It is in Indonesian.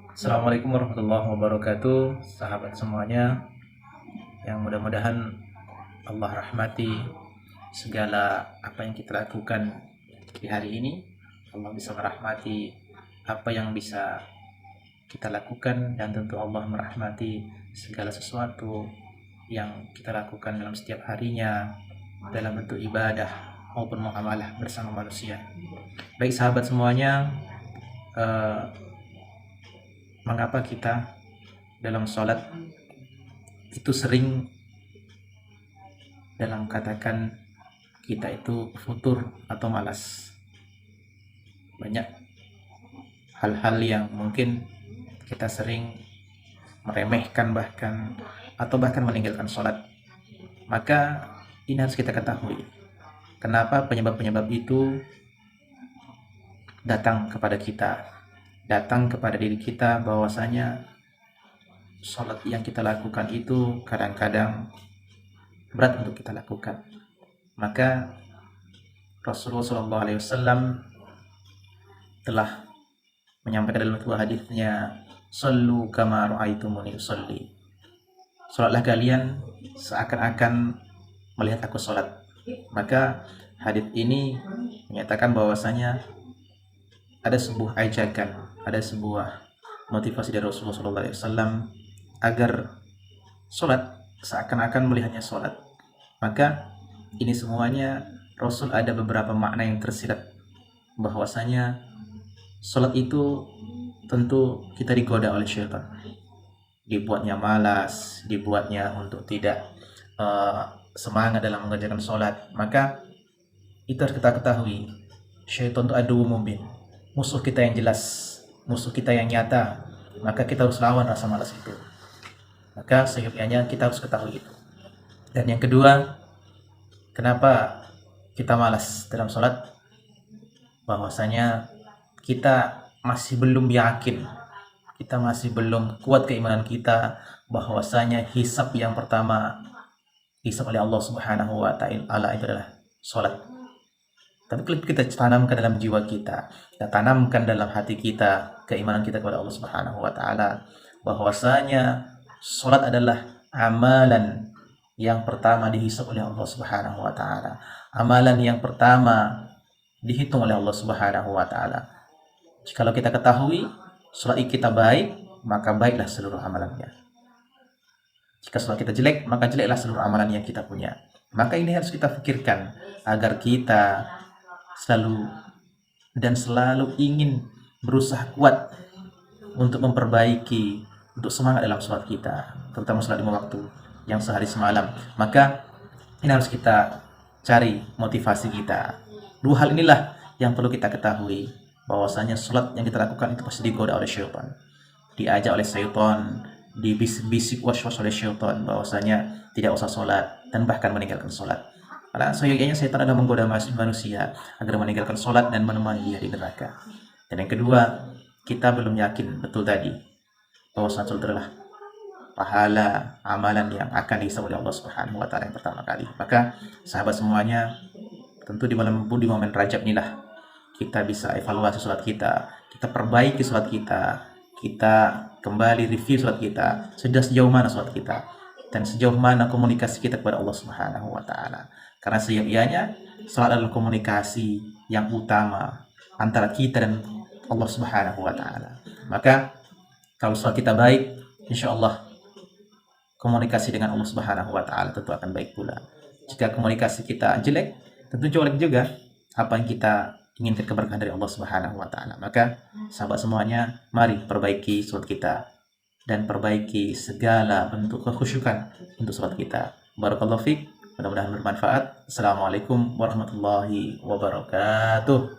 Assalamualaikum warahmatullahi wabarakatuh, sahabat semuanya, yang mudah-mudahan Allah rahmati segala apa yang kita lakukan di hari ini. Allah bisa merahmati apa yang bisa kita lakukan, dan tentu Allah merahmati segala sesuatu yang kita lakukan dalam setiap harinya, dalam bentuk ibadah maupun muamalah bersama manusia. Baik sahabat semuanya, eh, mengapa kita dalam sholat itu sering dalam katakan kita itu futur atau malas? Banyak hal-hal yang mungkin kita sering meremehkan bahkan meninggalkan sholat. Maka ini harus kita ketahui kenapa penyebab-penyebab itu datang kepada diri kita, bahwasanya sholat yang kita lakukan itu kadang-kadang berat untuk kita lakukan. Maka Rasulullah SAW telah menyampaikan dalam sebuah hadisnya, "Shallu kama ra'aitumuni usolli." Salatlah kalian seakan-akan melihat aku salat. Maka hadis ini menyatakan bahwasanya ada sebuah ajakan, ada sebuah motivasi dari Rasulullah SAW agar salat seakan-akan melihatnya salat. Maka ini semuanya Rasul ada beberapa makna yang tersirat, bahwasanya salat itu tentu kita digoda oleh syaitan, dibuatnya malas, dibuatnya untuk tidak semangat dalam mengerjakan salat. Maka itu harus kita ketahui, syaitan itu adu mubin, musuh kita yang jelas, musuh kita yang nyata. Maka kita harus lawan rasa malas itu. Maka seyogyanya kita harus ketahui itu. Dan yang kedua, kenapa kita malas dalam sholat? Bahwasanya kita masih belum yakin, kita masih belum kuat keimanan kita bahwasanya hisab yang pertama, hisab oleh Allah Subhanahu wa taala itu adalah sholat. Tapi kalau kita tanamkan dalam jiwa kita tanamkan dalam hati kita keimanan kita kepada Allah Subhanahu wa taala, bahwasanya sholat adalah amalan yang pertama dihisab oleh Allah Subhanahu wa taala. Amalan yang pertama dihitung oleh Allah Subhanahu wa taala. Jikalau kita ketahui sholat kita baik, maka baiklah seluruh amalannya. Jika sholat kita jelek, maka jeleklah seluruh amalan yang kita punya. Maka ini harus kita pikirkan agar kita selalu ingin berusaha kuat untuk memperbaiki, untuk semangat dalam sholat kita, terutama sholat 5 waktu yang sehari semalam. Maka ini harus kita cari motivasi kita. Dua hal inilah yang perlu kita ketahui, bahwasanya sholat yang kita lakukan itu pasti digoda oleh syaitan, diajak oleh syaitan, dibisik-bisik was-was oleh syaitan bahwasanya tidak usah sholat dan bahkan meninggalkan sholat. Karena seyogyanya syaitan adalah menggoda manusia agar meninggalkan sholat dan menemani dia di neraka. Dan yang kedua, kita belum yakin betul tadi bahwa sholat adalah pahala amalan yang akan dihisab oleh Allah Subhanahu wa taala yang pertama kali. Maka sahabat semuanya, tentu di momen Rajab inilah kita bisa evaluasi sholat kita, kita perbaiki sholat kita kembali review sholat kita, sudah sejauh mana sholat kita, dan sejauh mana komunikasi kita kepada Allah Subhanahu wa taala. Karena seyogyanya sholat adalah komunikasi yang utama antara kita dan Allah Subhanahu wa taala. Maka kalau sholat kita baik, insya Allah komunikasi dengan Allah Subhanahu wa taala tentu akan baik pula. Jika komunikasi kita jelek, tentu jelek juga apa yang kita inginkan keberkahan dari Allah Subhanahu wa taala. Maka sahabat semuanya, mari perbaiki sholat kita dan perbaiki segala bentuk kekhusyukan untuk sholat kita. Barakallahu fiik, mudah-mudahan bermanfaat. Assalamualaikum warahmatullahi wabarakatuh.